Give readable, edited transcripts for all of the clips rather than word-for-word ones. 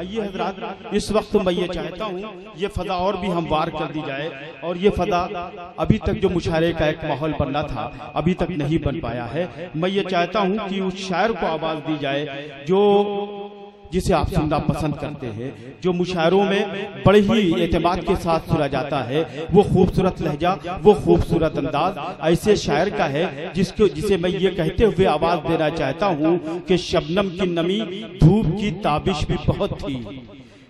आइए हजरात, इस वक्त मैं ये चाहता हूँ ये फदा और भी हमवार कर दी जाए, और ये फदा अभी तक जो मुशायरे का एक माहौल बनना था अभी तक नहीं बन पाया है। मैं ये चाहता हूँ कि उस शायर को आवाज दी जाए जो जिसे आप सुनना पसंद करते हैं, जो मुशायरों में बड़े ही एतमाद के साथ सुना जाता है, वो खूबसूरत लहजा, वो खूबसूरत अंदाज ऐसे शायर का है जिसे मैं ये कहते हुए आवाज देना चाहता हूँ कि शबनम की नमी धूप की ताबिश भी बहुत थी,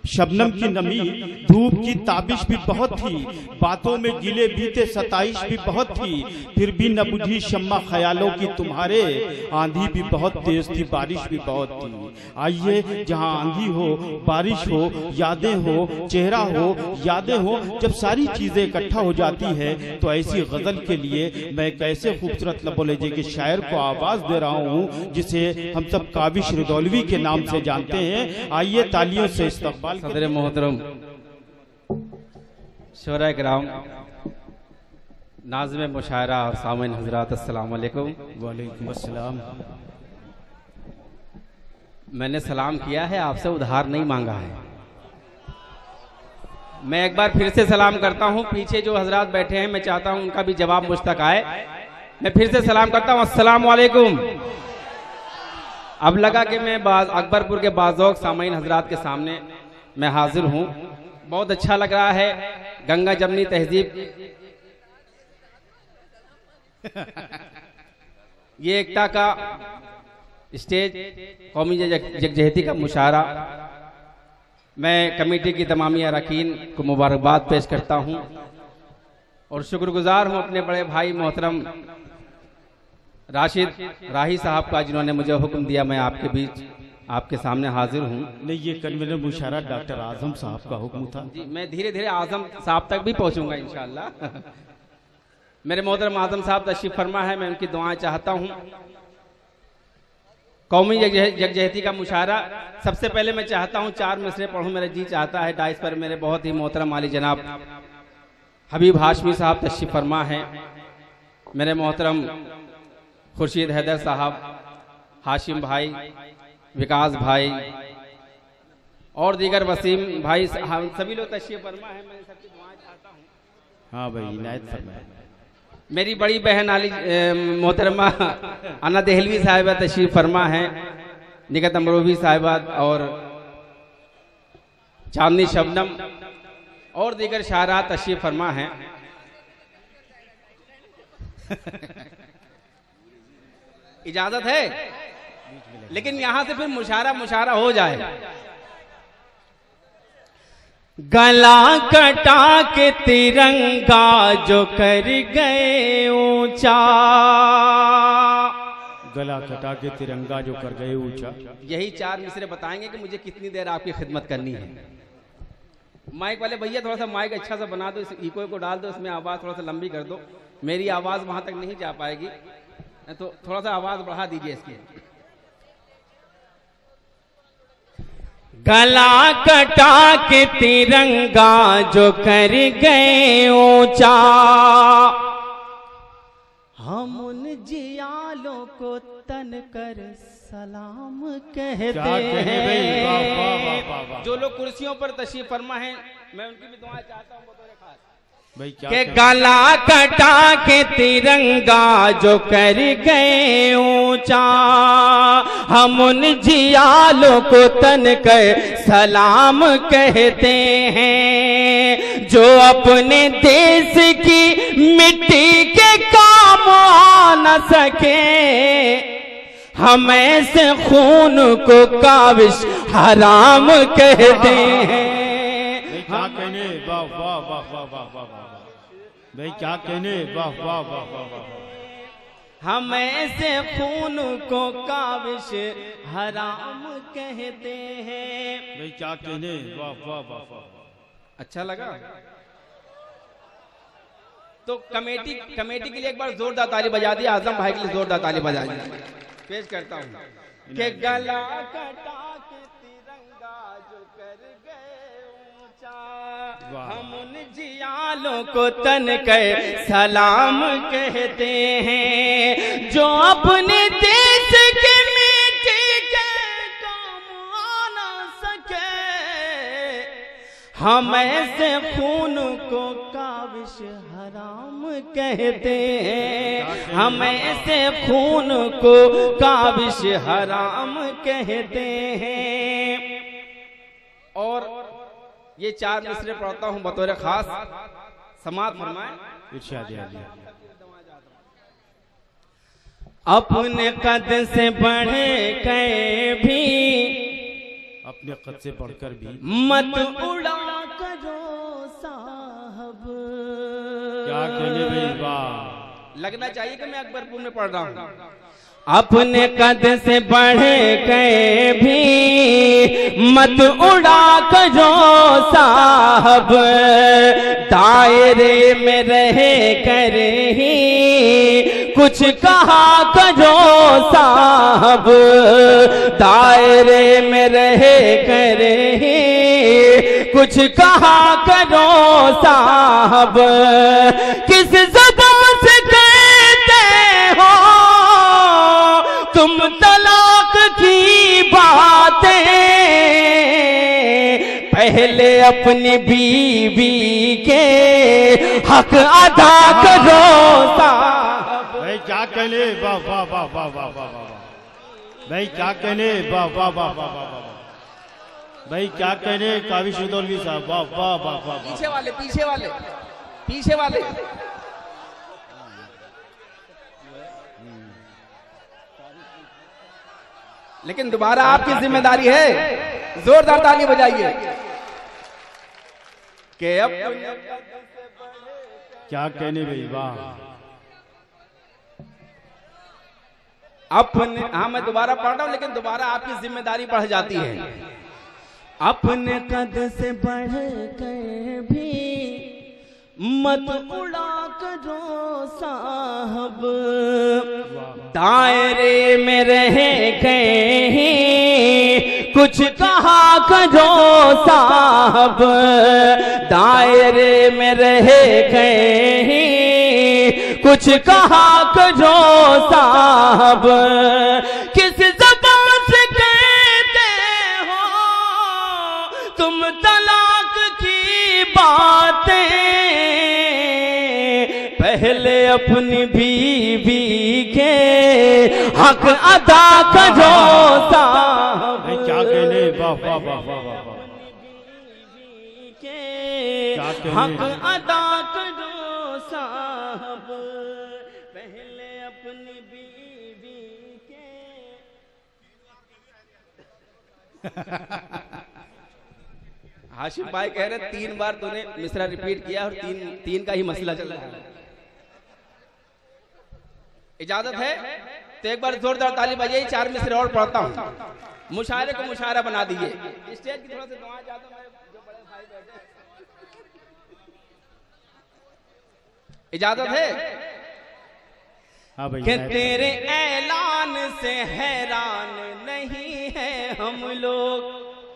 शबनम की नमी धूप की ताबिश भी बहुत थी, बातों में गिले बीते सताइश भी बहुत थी, फिर भी न बुझी शम्मा ख्यालों की तुम्हारे, आंधी भी बहुत तेज थी, बारिश भी बहुत थी। आइए जहाँ आंधी हो, बारिश हो, यादें हो, चेहरा हो, यादें हो, जब सारी चीजें इकट्ठा हो जाती है तो ऐसी गजल के लिए मैं एक ऐसे खूबसूरत लबो लहजे के शायर को आवाज दे रहा हूँ जिसे हम सब काबिश रिदौलवी के नाम से जानते हैं। आइए तालियों से इस्तकबाल। सदर मोहतरम शोरा किराम, नाज़िम मुशायरा और सामीन हज़रात, अस्सलाम वालेकुम। वालेकुम अस्सलाम। मैंने सलाम किया है, आपसे उधार नहीं मांगा है। मैं एक बार फिर से सलाम करता हूं, पीछे जो हजरात बैठे हैं मैं चाहता हूं उनका भी जवाब मुझ तक आए। मैं फिर से सलाम करता हूं, अस्सलाम वालेकुम। अब लगा कि मैं अकबरपुर के बाज़ौक सामीन हजरात के सामने मैं हाजिर हूं, बहुत अच्छा लग रहा है। गंगा जमनी तहजीब ये एकता का स्टेज, कौमी यकजहती का मुशायरा, मैं कमेटी की तमामी अरकान को मुबारकबाद पेश करता हूं और शुक्रगुजार हूं अपने बड़े भाई मोहतरम राशिद राही साहब का, जिन्होंने मुझे हुक्म दिया मैं आपके बीच आपके सामने हाजिर हूँ। नहीं, ये कन्वीनर मुशायरा डॉक्टर आजम साहब का हुक्म था जी, मैं धीरे धीरे आजम साहब तक भी पहुंचूंगा इंशाअल्लाह। मेरे मोहतरम आजम साहब तशरीफ फरमा है, मैं उनकी दुआएं चाहता हूँ। कौमी यकजहती का मुशायरा, सबसे पहले मैं चाहता हूँ 4 मिसरे पढ़ूं, मेरा जी चाहता है। डाइस पर मेरे बहुत ही मोहतरम आली जनाब हबीब हाशमी साहब तशरीफ फरमा है, मेरे मोहतरम खुर्शीद हैदर साहब, हाशिम भाई, विकास भाई और दीगर वसीम भाई, सभी लोग तशरीफ फरमा है। मैं सबकी दुआएं चाहता हूँ। हाँ भाई, इनायत फरमाए। मेरी बड़ी बहन आली मोहतरमा अन्ना देहलवी साहिबा तशरीफ फरमा है, निगत अमरोवी साहिबा और चांदनी शबनम और दीगर शायरा तशरीफ फरमा है। इजाजत है, लेकिन यहां से फिर मुशायरा हो जाए। गला कटा के तिरंगा जो कर गए ऊंचा, गला कटा के तिरंगा जो कर गए ऊंचा। यही 4 मिसरे बताएंगे कि मुझे कितनी देर आपकी खिदमत करनी है। माइक वाले भैया थोड़ा सा माइक अच्छा सा बना दो, इस इको को डाल दो, इसमें आवाज थोड़ा सा लंबी कर दो, मेरी आवाज वहां तक नहीं जा पाएगी, तो थोड़ा सा आवाज बढ़ा दीजिए इसकी। गला कटा के तिरंगा जो कर गए ऊंचा, हम उन जियालों को तन कर सलाम कहते हैं। जो लोग कुर्सियों पर तशरीफ फरमा है, मैं उनकी भी दुआएं चाहता हूँ बतौर खास के गला कटा के तिरंगा जो कर गए ऊंचा, हम उन जियालों को तन कर सलाम कहते हैं। जो अपने देश की मिट्टी के काम आ न सके, हम ऐसे खून को काविश हराम कहते हैं। क्या कहने, वाह वाह वाह वाह वाह वाह वाह भाई, क्या कहने, वाह वाह वाह वाह वाह। हम ऐसे खून को काविश हराम कहते हैं। भाई क्या कहने, वाह वाह वाह वाह। अच्छा लगा तो कमेटी के लिए एक बार जोरदार ताली बजा दी। आजम भाई के लिए जोरदार ताली बजा दी। पेश करता हूँ कि गला कटा के तिरंगा जो कर गए ऊंचा, हम उन जियालों को तन कर सलाम कहते हैं। जो अपने देश के मिट्टी के काम आ न सके, हम ऐसे खून को काविश हराम कहते हैं, हम ऐसे खून को काविश हराम कहते हैं। और ये 4 मिसरे पढ़ता हूं बतौर खास, समात फरमाएं। अपने कद से बढ़े गए भी, अपने कद से बढ़कर भी मत उड़ा करो साहब। क्या कहने भाई, वाह। लगना चाहिए कि मैं अकबरपुर में पढ़ रहा हूँ। अपने कद से बढ़े गए भी मत उड़ा करो साहब, दायरे में रहे कर ही कुछ कहा करो साहब, दायरे में रहे कर ही कुछ कहा करो साहब। किस ज़बान से कहते हो तुम तलाक की बातें, पहले अपनी बीवी के हक अदा करो साहब। भाई क्या कहने, वाह वाह वाह वाह वाह वाह। भाई क्या कहने, वाह वाह वाह वाह वाह। भाई क्या कहने काविश उदौलवी साहब, वाह वाह वाह वाह। पीछे वाले पीछे वाले पीछे वाले। लेकिन दोबारा आपकी जिम्मेदारी है, जोरदार ताली बजाइए। कि अब क्या कहने भाई, वाह। अपने, हाँ मैं दोबारा पढ़ रहा हूं लेकिन दोबारा आपकी जिम्मेदारी बढ़ जाती है। अपने कद से बढ़ के भी मत उड़ा करो साहब, दायरे में रह गए ही कुछ कहा करो साहब, दायरे में रह गए ही कुछ कहा करो साहब। किस ज़बान से कहते हो तुम तलाक की बातें, पहले अपनी बीवी के हक अदा करो साहब। क्या कहने, वाह वाह वाह वाह वाह। हक अदा करो साहब, पहले अपनी बीवी के। हाशिम भाई कह रहे 3 बार तूने मिसरा रिपीट किया और तीन का ही मसला चल रहा है। इजाजत है तो एक बार जोरदार ताली बजाइए। 4 मिसरे और पढ़ता हूँ, मुशायरे को मुशायरा बना दीजिए। स्टेज की थोड़ा सा दुआ चाहता हूं, जो बड़े भाई बैठे। इजाजत है? हाँ भाई। कि तेरे ऐलान से हैरान नहीं है हम लोग,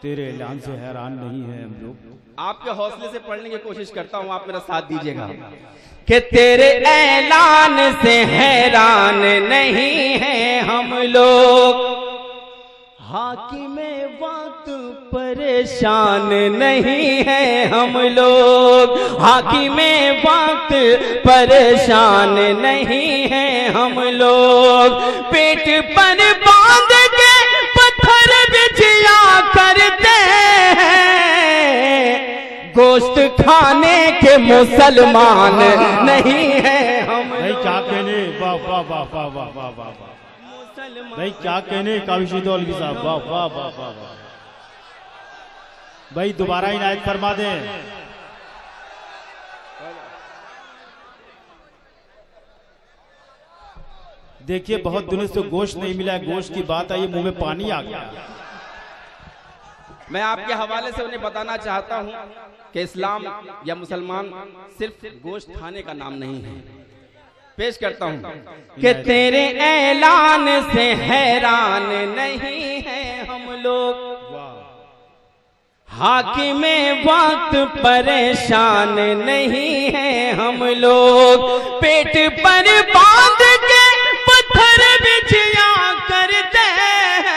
तेरे ऐलान से हैरान नहीं है हम लोग। आपके हौसले से पढ़ने की कोशिश करता हूं, आप मेरा साथ दीजिएगा। कि तेरे ऐलान से हैरान नहीं है हम लोग, हाकिमे वक्त परेशान नहीं है हम लोग, हाकिमे वक्त परेशान नहीं है हम लोग। पेट पर बांध के पत्थर बिछिया करते हैं, गोश्त खाने के मुसलमान नहीं है हम। भाई क्या कहने, वाह वाह वाह वाह वाह वाह वाह। भाई क्या कहने काविश उदौलवी साहब, वाह वाह वाह वाह वाह। भाई दोबारा इनायत फरमा दें। देखिए बहुत दिनों से गोश्त नहीं मिला, गोश्त की बात आई, मुंह में पानी आ गया। मैं आपके हवाले से उन्हें बताना चाहता हूं कि इस्लाम या मुसलमान सिर्फ गोश्त खाने का नाम नहीं है। पेश करता हूं कि तेरे ऐलान से हैरान नहीं है हम लोग, हाकिमे वक्त परेशान नहीं है हम लोग। पेट पर बांध के पत्थर बिछिया करते हैं,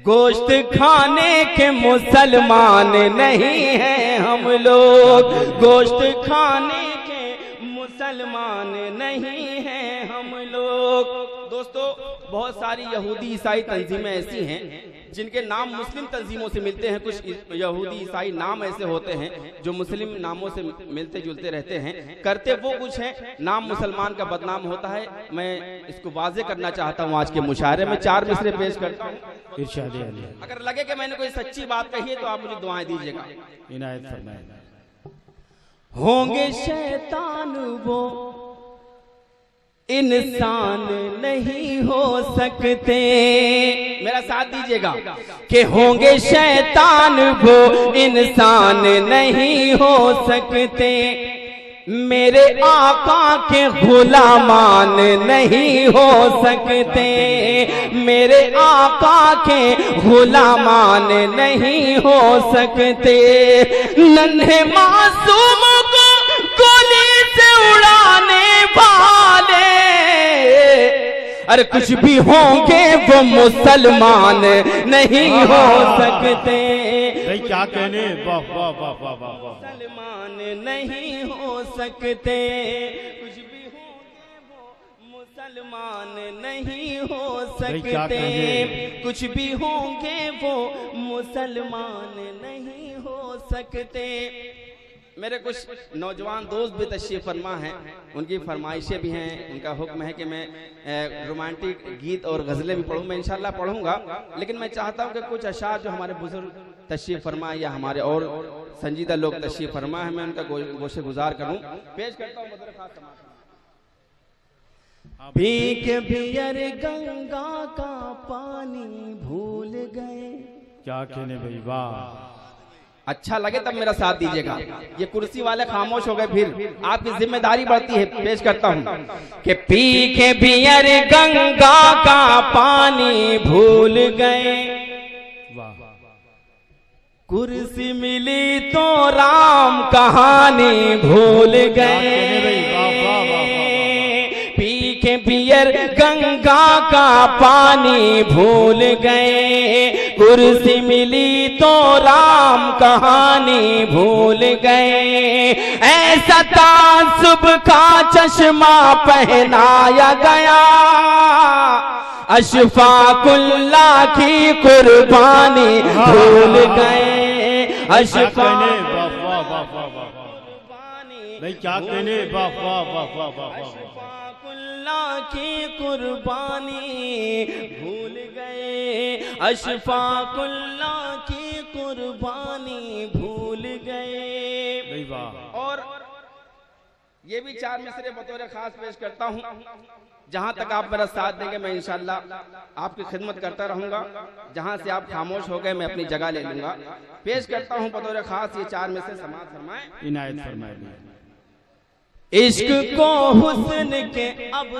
गोश्त खाने के मुसलमान नहीं हैं हम लोग, गोश्त खाने के मुसलमान नहीं हैं हम लोग। दोस्तों, बहुत सारी यहूदी ईसाई तंजीमें ऐसी हैं जिनके नाम मुस्लिम तंजीमों से मिलते हैं। कुछ यहूदी ईसाई नाम ऐसे होते हैं जो मुस्लिम नामों से मिलते जुलते रहते हैं, करते वो कुछ है, नाम मुसलमान का बदनाम होता है। मैं इसको वाजे करना चाहता हूँ आज के मुशायरे में, 4 मिसरे पेश करता हूँ। अगर लगे कि मैंने कोई सच्ची बात कही है तो आप मुझे दुआएं दीजिएगा। इनायत फरमाए। होंगे शैतान वो इंसान नहीं हो सकते, मेरा साथ दीजिएगा, कि होंगे शैतान वो इंसान नहीं हो सकते, मेरे आका के गुलामान नहीं हो सकते, मेरे आका के गुलामान नहीं हो सकते, नन्हे मासूमों को गोली से उड़ाने वाले, अरे कुछ भी होंगे वो मुसलमान नहीं हो सकते। भाई क्या कहने, वाह वाह वाह वाह वाह, मुसलमान नहीं हो सकते, कुछ भी होंगे वो मुसलमान नहीं हो सकते, कुछ भी होंगे वो मुसलमान नहीं हो सकते। मेरे कुछ नौजवान दोस्त भी तशरीफ फरमा हैं, उनकी फरमाइशें भी हैं, उनका हुक्म है कि मैं रोमांटिक गीत और गज़लें भी पढ़ूँ। मैं इंशाल्लाह पढ़ूंगा, लेकिन मैं चाहता हूं कि कुछ अशार जो हमारे बुजुर्ग तशरीफ फरमा या हमारे और संजीदा लोग तशरीफ फरमा है, मैं उनका गोशे गुजार करूं। पेश करता हूँ मदर खास समाज। पी के बियर गंगा का पानी भूल गए। क्या कहने भाई, वाह। अच्छा लगे तब मेरा साथ दीजिएगा। ये कुर्सी वाले खामोश हो गए, फिर आपकी जिम्मेदारी बढ़ती है। पेश करता हूँ कि पी के बियर गंगा का पानी भूल गए, कुर्सी मिली तो राम कहानी भूल गए, पी के बियर गंगा का पानी भूल गए, कुर्सी मिली तो राम कहानी भूल गए, ऐसा तासुब का चश्मा पहनाया गया, अशफाकुल्ला की कुर्बानी भूल गए, अशफाकुल्ला क्या कहने, वाह वाह वाह वाह वाह, अशफाकुल्ला की कुर्बानी भूल गए, अशफाकुल्ला की कुर्बानी भूल गए। और ये भी 4 मिसरे बतौर खास पेश करता हूँ। जहां तक आप मेरा साथ देंगे मैं इंशाल्लाह आपकी खिदमत करता रहूंगा। जहां से आप खामोश हो गए मैं अपनी जगह ले लूंगा। पेश करता हूं बतौर खास ये 4 में से समाअत फरमाएं, इनायत फरमाएं। इश्क को हुस्न के अब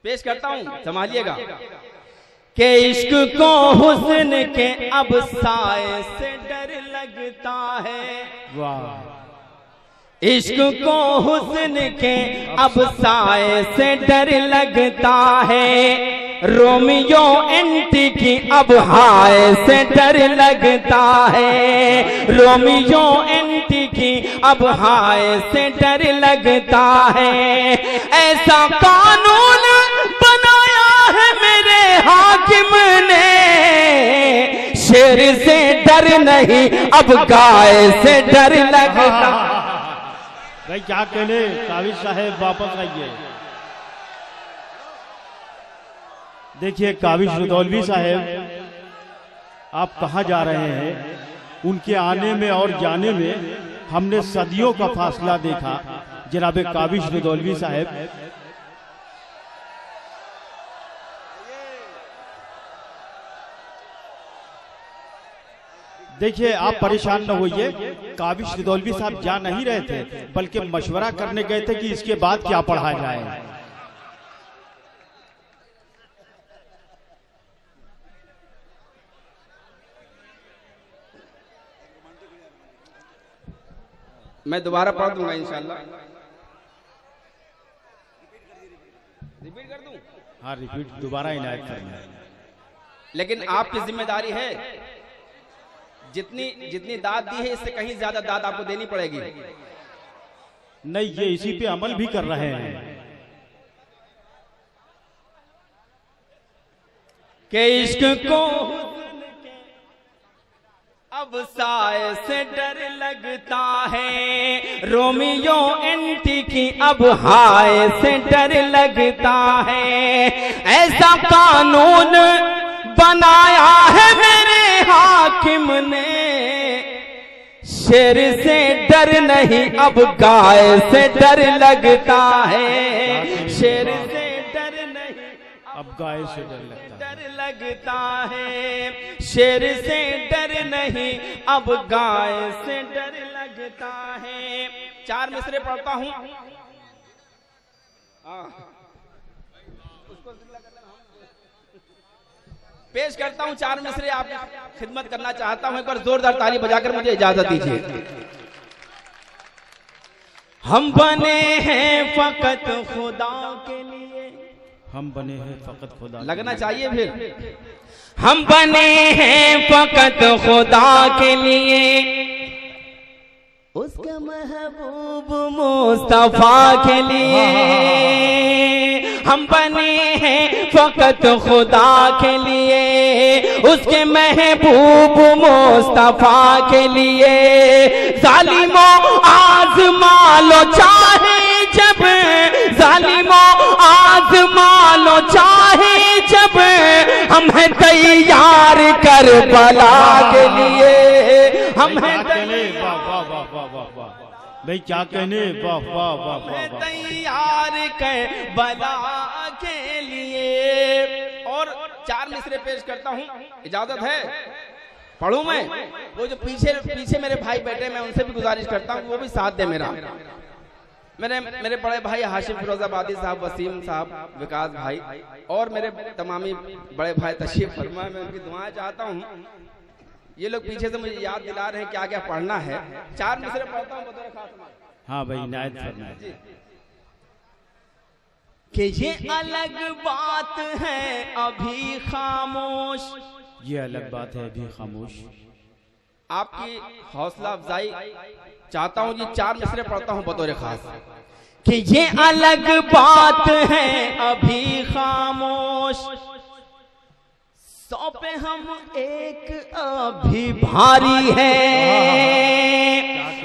पेश करता हूं, संभालिएगा, कि इश्क को हुस्न के अब साए से डर लगता है, वाह। इश्क को हुस्न के अब साए से डर लगता है, रोमियो एंटी की अब हाय से डर लगता है, रोमियो एंटी की अब हाय से डर लगता है, ऐसा कानून बनाया है मेरे हाकिम ने, शेर से डर नहीं अब गाय से डर लगता। भाई क्या कहने, काविश साहब वापस आइए। देखिए काविश रुदौलवी साहब, आप कहाँ जा रहे हैं? उनके आने में और जाने में हमने सदियों का फासला देखा। जनाब काविश रुदौलवी साहब, देखिए आप परेशान न होइए। काविश रुदौलवी साहब जा नहीं रहे थे, बल्कि मशवरा करने गए थे कि इसके बाद क्या पढ़ा जाए। मैं दोबारा पढ़ दूंगा इंशाल्लाह। रिपीट कर दूं? हाँ रिपीट दोबारा इनायत करना। लेकिन आपकी जिम्मेदारी है, जितनी जितनी दाद दी है इससे कहीं ज्यादा दाद आपको देनी पड़ेगी। नहीं, ये इसी पे अमल भी कर रहे हैं कि इश्क को अब साए से डर लगता है, रोमियो एंटी की अब हाय से डर लगता है। ऐसा कानून बनाया है मेरे हाकिम ने, शेर से डर नहीं अब गाय से डर लगता है। शेर से डर नहीं अब गाय से डर लगता है। शेर से डर नहीं अब गाय से डर लगता है। 4 मिसरे पढ़ता हूं। पेश करता हूं 4 मिसरे, आपकी खिदमत करना चाहता हूं। एक बार जोरदार ताली बजाकर मुझे इजाजत दीजिए। हम बने हैं फकत खुदा के लिए, हम बने हैं फकत खुदा, लगना चाहिए फिर। हम बने हैं फकत खुदा के लिए, उसके महबूब मुस्तफा के लिए। हम बने हैं फकत खुदा के लिए, उसके महबूब मुस्तफा के लिए। जालिमों आज़मा लो चाहे जब, जालिमों आज़मा लो चाहे जब, हम हैं तैयार कर बला के लिए। हम हैं भाई क्या कहने, वाह वाह वाह वाह, तैयार कर बला के लिए। और 4 मिसरे पेश करता हूँ, इजाजत है पढ़ूं मैं? वो जो पीछे मेरे भाई बैठे, मैं उनसे भी गुजारिश करता हूँ वो भी साथ दे मेरा। मेरे बड़े भाई हाशिम फिरोजाबादी साहब, वसीम साहब, विकास भाई और मेरे तमामी बड़े भाई तशरीफ फरमा, मैं उनकी दुआएं चाहता हूँ। ये लोग पीछे से मुझे याद दिला रहे हैं क्या क्या पढ़ना है। 4 मिसरे पढ़ता हूँ बतौर खास। हाँ भाई, इनायत फरमाए कि ये अलग बात है अभी खामोश, ये अलग बात है अभी खामोश। आपकी हौसला अफजाई चाहता हूँ। ये 4 मिसरे पढ़ता हूँ बतौर खास कि ये अलग बात है अभी खामोश, सौ पे हम एक अभी भारी है।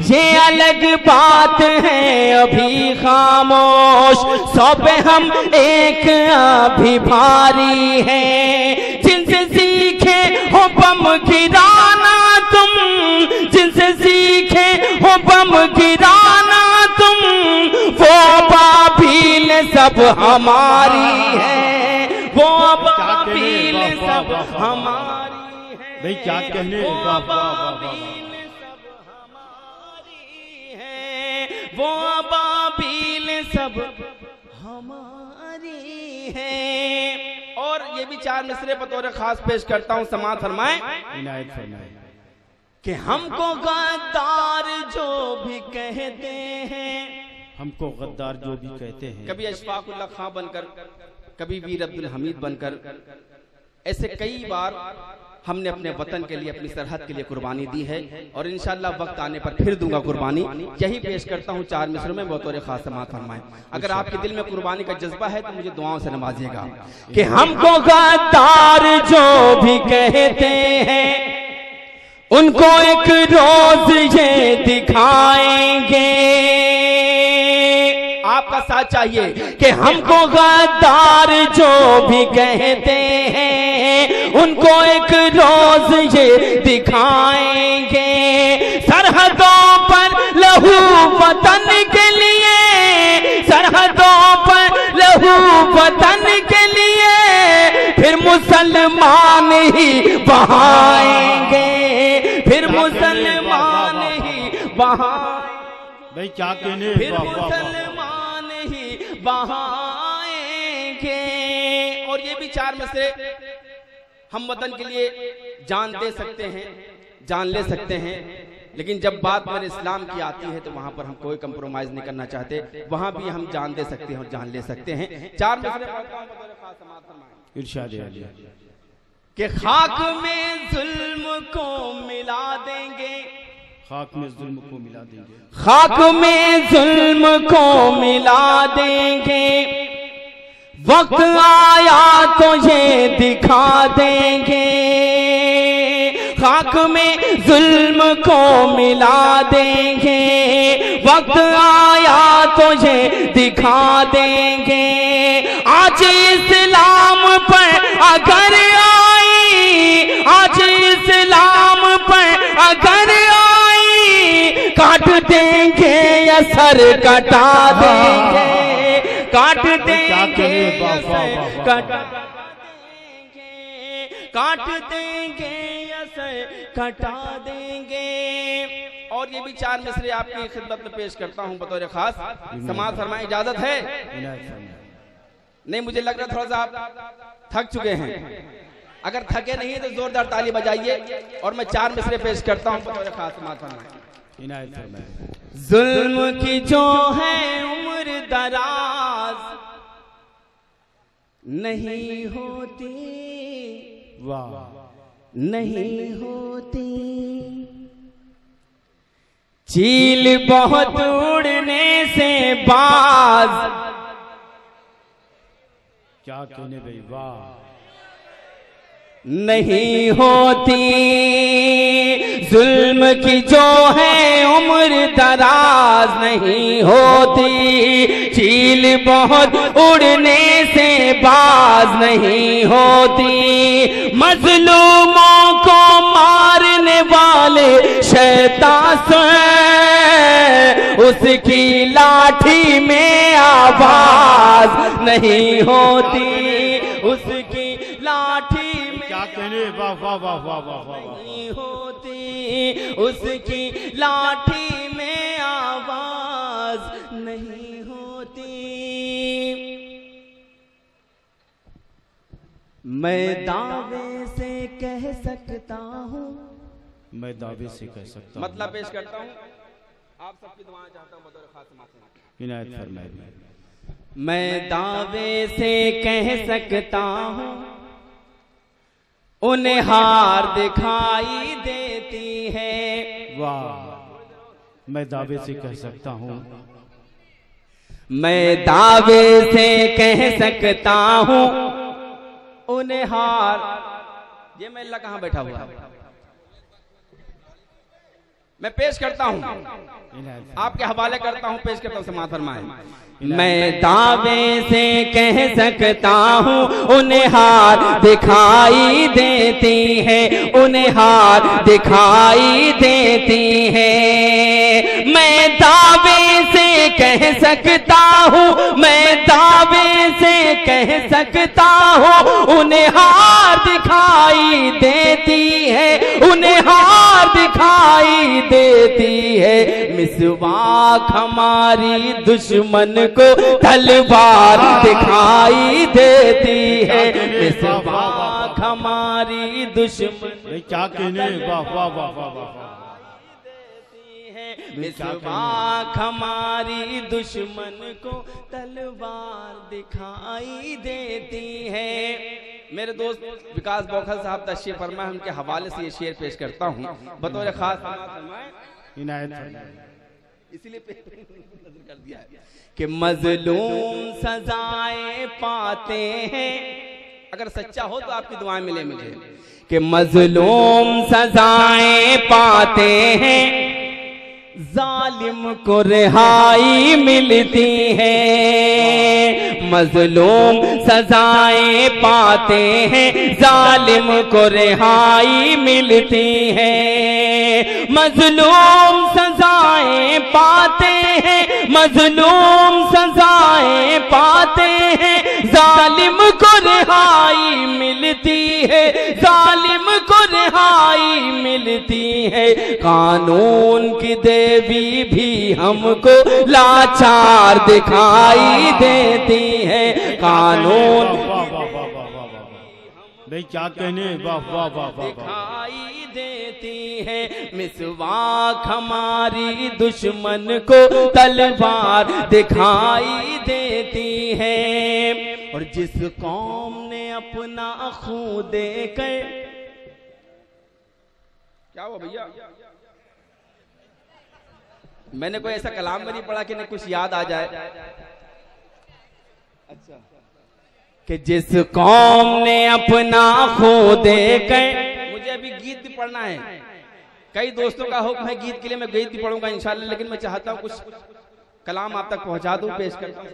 ये अलग बात है अभी खामोश, सौ पे हम एक अभी भारी है। जिनसे सीखे हो बम गिराना तुम, जिनसे सीखे हो बम गिराना तुम, वो बाबील सब हमारी है, वो बाबील सब हमारी है। भाई क्या कहने, वाह वाह वाह, वो बाबील सब हमारी है। और ये भी 4 मिसरे बतौर खास पेश करता हूँ, समाअत फरमाए, इनायत फरमाए कि हमको गद्दार जो भी कहते हैं, हमको गद्दार जो भी कहते हैं, कभी अशफाकुल्लाह खां बनकर, कभी वीर अब्दुल हमीद बनकर, ऐसे कई बार हमने अपने वतन के लिए, अपनी सरहद के लिए कुर्बानी दी है और इंशाअल्लाह वक्त आने पर फिर दूंगा कुर्बानी। यही पेश करता हूँ 4 मिसरों में बतौर खास समाअत फरमाएं। अगर आपके दिल में कुर्बानी का जज्बा है तो मुझे दुआओं से नवाजिएगा कि हमको गद्दार जो भी कहते हैं, उनको एक रोज ये दिखाएंगे। आपका साथ चाहिए कि हमको गद्दार जो भी कहते हैं, उनको एक रोज ये दिखाएंगे। सरहदों पर लहू वतन के लिए, सरहदों पर लहू वतन के लिए, फिर मुसलमान ही बहाएंगे, फिर मुसलमान ही बहाएंगे। भाई क्या कहने, फिर मुसलमान ही बहाएंगे। और ये भी 4 मिसरे हम वतन के लिए जान दे सकते हैं, जान ले सकते हैं, लेकिन जब बात मेरे इस्लाम की आती है तो वहां पर हम कोई कंप्रोमाइज नहीं करना चाहते। वहां भी हम जान दे सकते हैं और जान ले सकते हैं। 4 मिसरे इरशाद कि खाक में जुल्म को मिला देंगे, खाक में जुल्म को मिला देंगे, खाक में जुल्म को मिला देंगे, वक्त आया तो ये दिखा देंगे, खाक में जुल्म को मिला देंगे, वक्त आया तो ये दिखा देंगे। आज इस्लाम पर अगर आई, आज इस्लाम पर अगर आई, काट देंगे या सर कटा देंगे, काट देंगे या सर कटा देंगे, काट देंगे या सर कटा देंगे। और ये भी 4 मिसरे आपकी खिदमत में पेश करता हूं बतौर खास। समाअत फरमाएं, इजाजत है? नहीं, मुझे लग रहा थोड़ा सा आप थक चुके हैं। अगर थके नहीं तो जोरदार ताली बजाइए और मैं 4 मिसरे पेश करता हूं बतौर खास। समाअत फरमाएं। जुल्म की जो है उम्र दराज नहीं होती, वाह, नहीं होती, चील बहुत उड़ने से बाज, क्या कहने भाई, वाह, नहीं होती। जुल्म की जो है उम्र दराज नहीं होती, चील बहुत उड़ने से बाज नहीं होती, मजलूमों को मारने वाले शैतान उसकी लाठी में आवाज नहीं होती, उसकी लाठी क्या कहने, वाह वाह वाह वाह वाह वाह, नहीं होती, उसकी लाठी में आवाज नहीं होती। मैं दावे से कह सकता हूँ, मैं दावे से कह सकता हूँ, मतलब पेश करता हूँ, आप सबकी दुआएं चाहता हूँ बतौर खास। इनायत फरमाइए। मैं दावे से कह सकता हूँ, उन्हें हार दिखाई देती है, वाह, मैं दावे से कह सकता हूँ, मैं दावे से कह सकता हूँ, उन्हें हार। ये मैं अल्लाह कहाँ बैठा हुआ, मैं पेश करता हूँ, आपके हवाले करता हूँ, पेश करता हूँ। समाअत फरमाएं। मैं दावे से कह सकता हूँ, उन्हें हार दिखाई देती है, उन्हें हार दिखाई देती है। मैं दावे से कह सकता हूँ, मैं दावे से कह सकता हूँ, उन्हें हार दिखाई देती है, उन्हें हार दिखाई देती है। मिसवाक हमारी दुश्मन को तलवार दिखाई देती है, मिसवाक हमारी दुश्मन, क्या कहने, वाह वाह वाह वाह वाह, मिसवाक हमारी दुश्मन को तलवार दिखाई देती है। मेरे दोस्त विकास बौखल साहब तशरीफ फरमा है, उनके हवाले से ये शेर पेश करता हूँ बतौर खास। इसीलिए नजर कर दिया है कि मजलूम सजाएं पाते हैं, अगर सच्चा हो तो आपकी दुआएं मिले मुझे, कि मजलूम सजाएं पाते हैं, जालिम को रिहाई मिलती है। मजलूम सजाएं पाते हैं, जालिम को रिहाई मिलती है। मजलूम सजाएं पाते हैं, मजलूम सजाएं पाते हैं, जालिम को रिहाई मिलती है, जालिम को रिहाई मिलती है। कानून की देवी भी हमको लाचार दिखाई देती है, कानून भाई क्या कहने, वाह वाह वाह वाह, दिखाई देती है। मिसवाक हमारी दुश्मन को तलवार दिखाई देती है। और जिस कौम ने अपना खून देकर, क्या हुआ भैया? मैंने कोई ऐसा कलाम में नहीं पढ़ा कि नहीं कुछ याद आ जाए। अच्छा, कि जिस कौम ने अपना खून देकर, मुझे अभी गीत भी पढ़ना है। कई दोस्तों का हुक्म है गीत के लिए, मैं गीत भी पढ़ूंगा इंशाल्लाह, लेकिन मैं चाहता हूँ कुछ कलाम आप तक पहुंचा दूं, पेश करता हूं।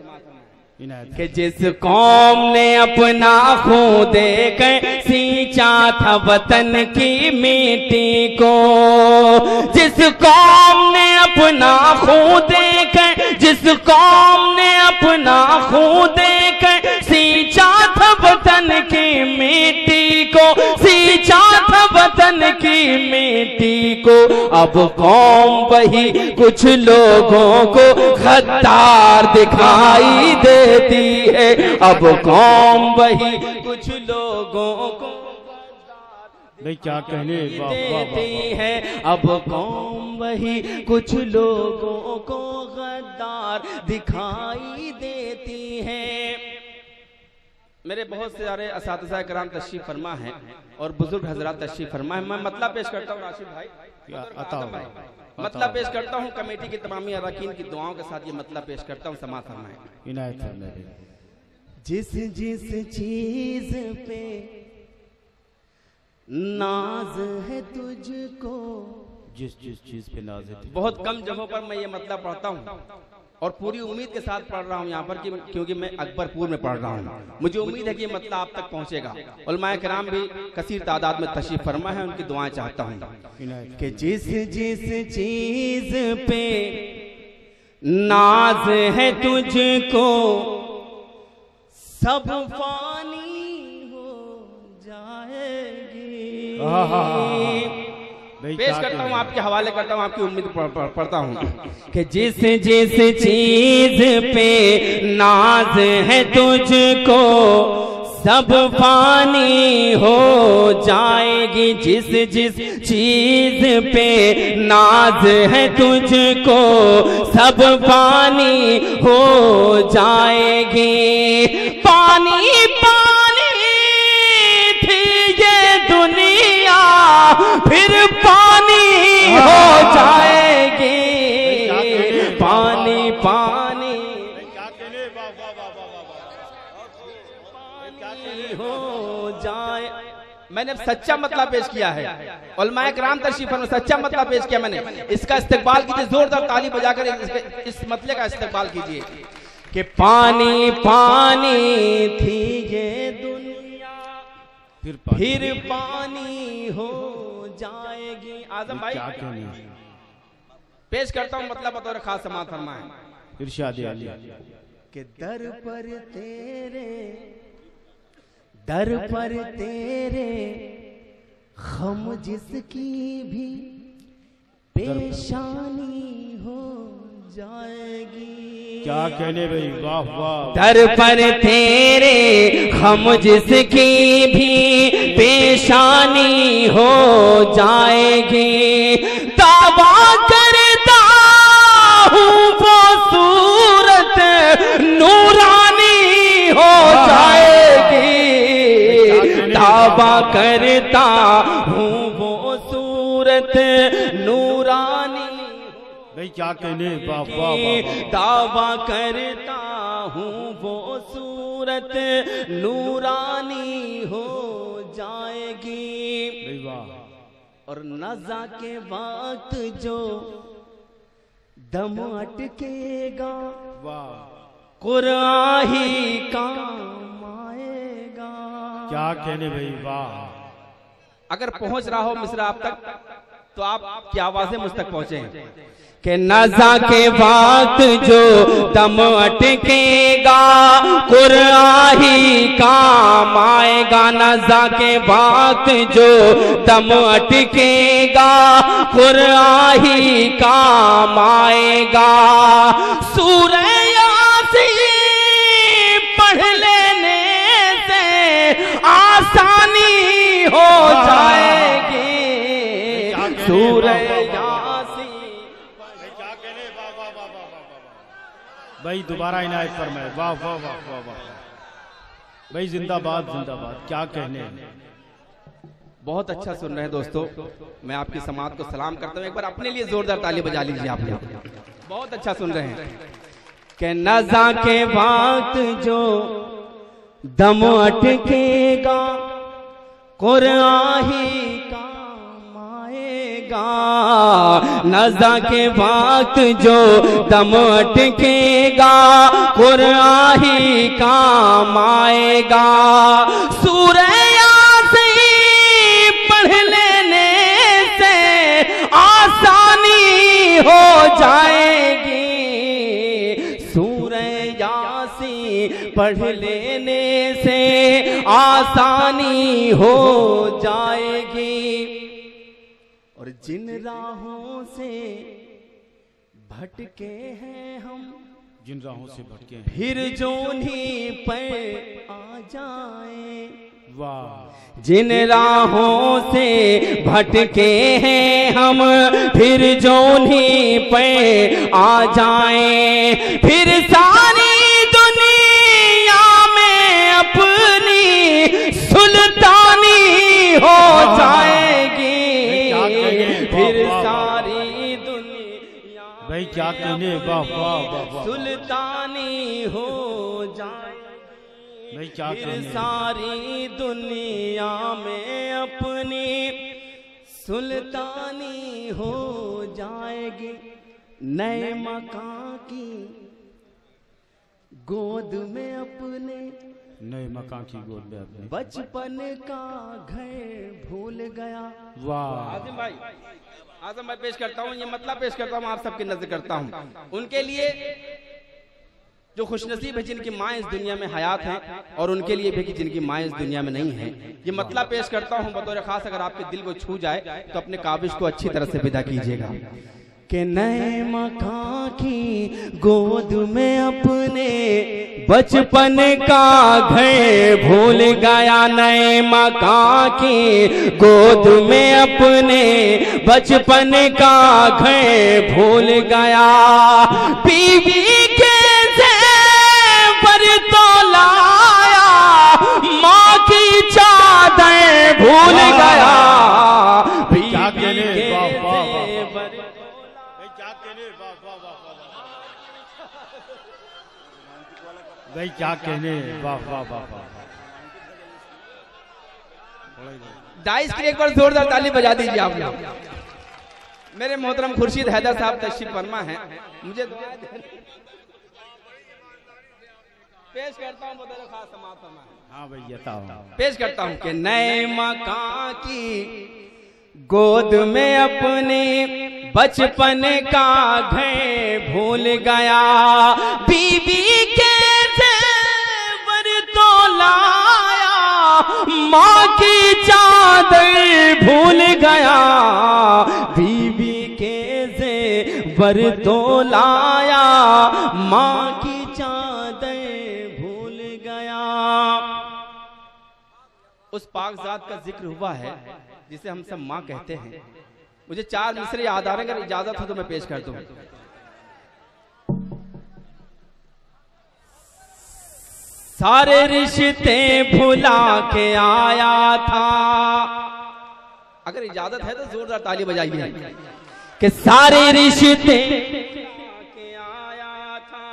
कि जिस कौम ने अपना खून देकर सींचा था वतन की मिट्टी को, जिस कौम ने अपना खून देकर, जिस कौम ने अपना खून देकर सींचा था वतन की मिट्टी को, सींचा था वतन की मिट्टी को, अब कौम वही कुछ लोगों को गद्दार दिखाई देती है। अब कौम वही कुछ लोगों को क्या कहने देती है। अब कौम वही कुछ लोगों को गद्दार दिखाई देती है। मेरे बहुत सारे असातिज़ा किराम तशरीफ फरमा हैं और बुजुर्ग हजरात तशरीफ फरमा है। मैं मतलब पेश करता हूँ राशिद भाई, मतलब पेश करता हूँ कमेटी की तमामी अरकान की दुआओं के साथ ये मतलब पेश करता हूँ। समाअत फरमाएं। जिस जिस चीज पे नाज है तुझको, जिस जिस चीज पे नाज है, बहुत कम जगहों पर मैं ये मतलब पढ़ता हूँ और पूरी उम्मीद के साथ पढ़ रहा हूँ यहाँ पर कि क्योंकि मैं अकबरपुर में पढ़ रहा हूँ। मुझे उम्मीद है कि ये मतलब आप तक पहुँचेगा। उलमाए किराम भी कसीर तादाद में तशरीफ फरमा है, उनकी दुआएं चाहता हूँ कि जिस जिस चीज पे नाज है तुझको सब फानी हो जाएगी। पेश करता हूँ, आपके हवाले करता हूँ, आपकी उम्मीद पढ़ता हूँ कि जिस जिस चीज पे नाज है तुझको सब फानी हो जाएगी। जिस जिस चीज पे नाज है तुझको सब फानी हो जाएगी। पानी पानी थी ये दुनिया फिर पानी हो जाएगी। पानी पानी हो जाए। मैंने सच्चा मतलब पेश किया है, उलमाए किराम तशरीफ फरमा, सच्चा मतलब पेश किया मैंने। इसका इस्तेकबाल कीजिए, जोरदार ताली बजाकर इस मतले का इस्तेकबाल कीजिए कि पानी पानी थी ये दुनिया फिर पानी हो जाएगी। आजम भाई पेश करता हूँ मतलब बतौर खास समाअत फरमाएं। इरशाद अली कि दर पर तेरे खम जिसकी भी पेशानी हो जाएगी। क्या कहने भाई, वाह वाह। दर पर तेरे खम जिसकी भी पेशानी हो जाएगी। दावा करता हूँ वो सूरत नूरानी हो जाएगी। दावा करता हूँ वो सूरत नूरानी, भाई क्या कहने, वाह वाह। दावा करता हूँ वो सूरत नूरानी हो जाएगी। वाह। और नज़ा के वक्त जो दम अटकेगा वाह, कुरान ही काम आएगा। क्या कहने भाई, वाह। अगर पहुंच रहा हो मिसरा आप तक तो आप की आवाजें मुझ तक पहुंचे कि नज़ा के वक्त जो दम अटकेगा कुरान ही काम आएगा। नज़ा के वक्त जो दम अटकेगा कुरान ही काम आएगा। सूरह यासीन पढ़ लेने से आसानी हो जाएगी। सूरह भाई दोबारा इनायत फरमाए, वाह वाह वाह वाह वाह। भाई जिंदाबाद जिंदाबाद, क्या कहने। बहुत अच्छा सुन रहे हैं दोस्तों, मैं आपकी समाज को सलाम करता हूँ। एक बार अपने लिए जोरदार ताली बजा लीजिए आप लोग, बहुत अच्छा सुन रहे हैं। कि नज़ा के वक्त जो दम अटकेगा कुरान ही काम आएगा। नज़ा के वक्त जो दम अटकेगा कुरान ही काम आएगा। सूरह यासीन पढ़ लेने से आसानी हो जाएगी। सूरह यासीन पढ़ लेने से आसानी हो जाएगी। और जिन राहों से भटके हैं हम, जिन राहों से भटके हैं फिर जोनी पर आ जाए। वाह। जिन राहों से भटके हैं हम, फिर जोनी पे आ जाएं। फिर सारी दुनिया में अपनी सुल्तानी हो जाएगी। फिर सारी दुनिया भाई क्या कहने, वाह वाह वाह, सुल्तानी हो जाए। भाई क्या फिर सारी दुनिया में अपनी सुल्तानी हो जाएगी। नए मकान की गोद में अपने, नए मकान की गोद में अपने बचपन का घर भूल गया। वाह। आज़म भाई, आज़म मैं पेश करता हूँ, ये मतलब पेश करता हूँ, आप सबकी नजर करता हूँ। उनके लिए जो खुशनसीब है जिनकी माँ इस दुनिया में हयात हैं, और उनके लिए भी कि जिनकी माँ इस दुनिया में नहीं है। ये मतलब पेश करता हूँ बतौर खास, अगर आपके दिल को छू जाए तो अपने काबिज को अच्छी तरह से विदा कीजिएगा। कि नए मकान की गोद में अपने बचपन का घर भूल गया। नए मकान की गोद में अपने बचपन का घर भूल गया। बीवी के तो लाया, माँ की चादर भूल गया। क्या कहने, वाह वाह वाह, क्या कहने, वाह वाह वाह, भाई क्या कहने, वाह वाह वाह। डाइस के लिए एक बार जोरदार ताली बजा दीजिए आप लोग। मेरे मोहतरम खुर्शीद हैदर साहब तशरीफ फरमा है, मुझे पेश करता हूँ बतौर खास समाअत फरमाएं। हाँ भैया पेश करता हूँ कि नए मकान की गोद में अपने बचपन का घर भूल गया। बीवी के जेवर तो लाया, माँ की चादर भूल गया। बीवी के जेवर तो लाया, माँ की चादर भूल गया। उस पाक ज़ात का जिक्र हुआ है जिसे हम सब माँ कहते हैं। मुझे 4 मिसरे याद आ रहे हैं, अगर इजाजत हो तो मैं पेश कर दूं। सारे रिश्ते भुला के आया था, अगर इजाजत है तो जोरदार ताली बजाइए। कि सारे रिश्ते के आया था।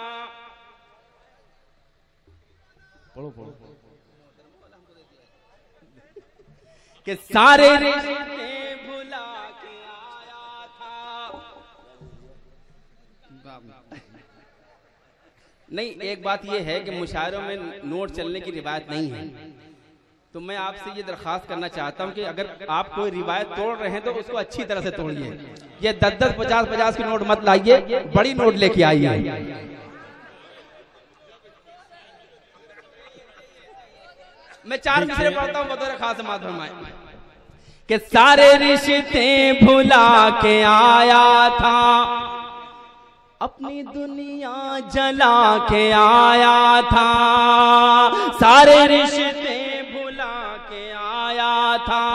पढ़ो पढ़ो। कि सारे रिश्ते भुला के आया था। नहीं, एक बात यह है कि मुशायरों में नोट चलने की रिवायत नहीं है, तो मैं आपसे ये दरखास्त करना चाहता हूं कि अगर आप कोई रिवायत तोड़ रहे हैं तो उसको अच्छी तरह से तोड़िए। ये 10-10, 50-50 के नोट मत लाइए, बड़ी नोट लेके आइए। मैं 4 मिसरे पढ़ता हूं बतौर खास समाअत फरमाएं। कि सारे रिश्ते भुला के आया था, अपनी दुनिया जला के आया था। सारे रिश्ते भुला के आया था,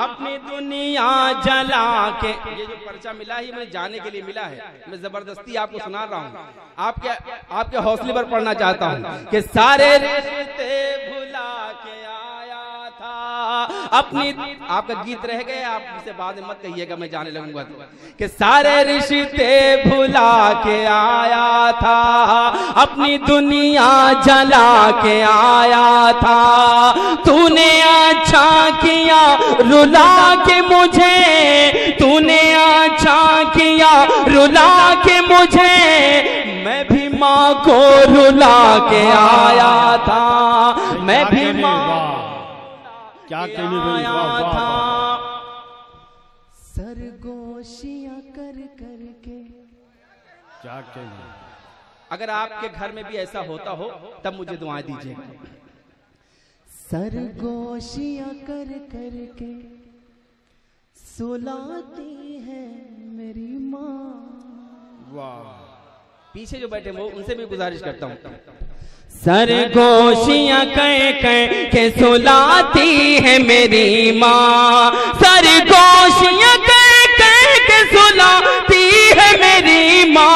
अपनी दुनिया जला के। ये जो पर्चा मिला है मुझे जाने के लिए मिला है, मैं जबरदस्ती आपको सुना रहा हूँ। आपके हौसले पर पढ़ना चाहता हूँ कि सारे रिश्ते अपनी आपका गीत रह गया, आप मुझसे बाद में मत कहिएगा, मैं जाने लगूंगा कि सारे रिश्ते भुला के आया था, अपनी दुनिया जला के आया था। तूने अच्छा किया रुला के मुझे, तूने अच्छा किया रुला के मुझे, मैं भी माँ को रुला के आया था, मैं भी माँ क्या कहने आया था। सरगोशियां कर करके क्या कहने। अगर आपके घर में भी ऐसा होता हो तब मुझे दुआएं दीजिए। सरगोशियां कर करके सुलाती है मेरी माँ। वाह। पीछे जो बैठे वो उनसे भी गुजारिश करता हूँ। सरगोशियां कह के सुलाती है मेरी माँ, सरगोशियां कह के सुलाती है मेरी माँ।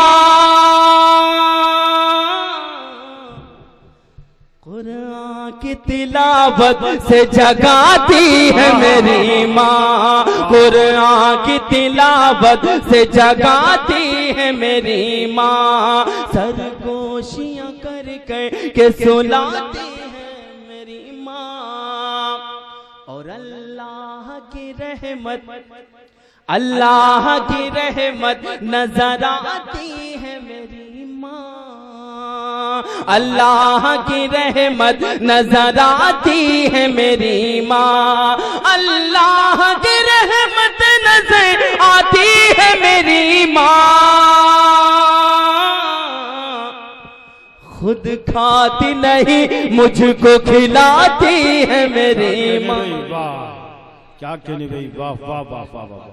कुरान की तिलावत से जगाती है मेरी माँ, कुरान की तिलावत से जगाती है मेरी माँ। सरगोशियां कर के सुलाती है मेरी माँ। और अल्लाह की रहमत, अल्लाह की रहमत नजर आती है मेरी माँ, अल्लाह की रहमत नजर आती है मेरी माँ, अल्लाह की रहमत नजर आती है मेरी माँ। खुद खाती नहीं मुझको खिलाती है मेरी माँ। वाह क्या कहने भाई, वाह वाह वाह वाह वाह।